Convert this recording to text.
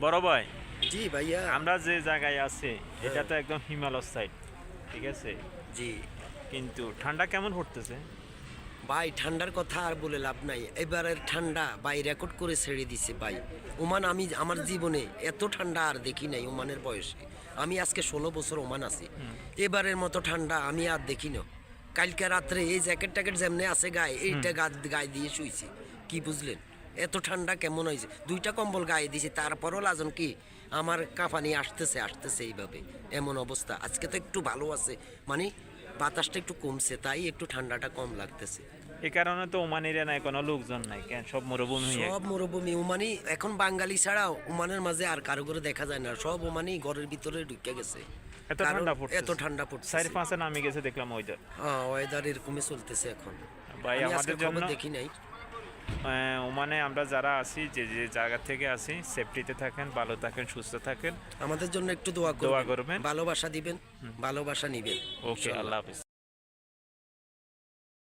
বড় ভাই, জি ভাইয়া। আমরা যে জায়গায় আছি এটা তো একদম হিমালয় সাইড, ঠিক আছে? জি কিন্তু ঠান্ডা কেমন পড়তেছে? ভাই, ঠান্ডার কথা আর বলে লাভ নাই। এবারের ঠান্ডা ভাই রেকর্ড করে ছেড়ে দিছে ভাই। ওমান আমি আমার জীবনে এত ঠান্ডা আর দেখি নাই ওমানের বয়সে। আমি আজকে 16 বছর ওমান আছি। এবারের মতো ঠান্ডা আমি আর দেখি না। কালকে রাত্রে এই জ্যাকেট ট্যাকেট যেমনি আছে গায়ে, এইটা গায়ে দিয়ে শুইছি। কি বুঝলেন? এত ঠান্ডা কেমন হয়েছে? 2টা কম্বল গায়ে দিয়েছি, তারপরও লাজন কি আমার কাঁপানি আসতেছে আসতেছে এইভাবে। এমন অবস্থা। আজকে তো একটু ভালো আছে, মানে বাতাসটা একটু কমছে, তাই একটু ঠান্ডাটা কম লাগতেছে। এই কারণে তো ওমানিরা নাই, কোনো লোকজন নাই, কেন সব মরুভূমি হয়ে সব মরুভূমি। ওমানি এখন বাঙালি ছাড়া ওমানের মাঝে আর কারো করে দেখা যায় না। সব ওমানি ঘরের ভিতরে ঢুকে গেছে। এত কারণ ঠান্ডা পড়ছে, এত ঠান্ডা পড়ছে। 4-5 নামে গেছে দেখলাম ওইটার। হ্যাঁ, ওয়েদার এরকমই চলতেছে এখন। ভাই আমি আজকে আমাদের খবর জন্য দেখি নাই। ওমানে আমরা যারা আছি, যে যে জায়গা থেকে আছি, সেফটিতে থাকেন, ভালো থাকেন, সুস্থ থাকেন। আমাদের জন্য একটু দোয়া দোয়া করবেন, করবেন। ভালোবাসা দিবেন, ভালোবাসা নিবেন। ওকে, আল্লাহ হাফিজ।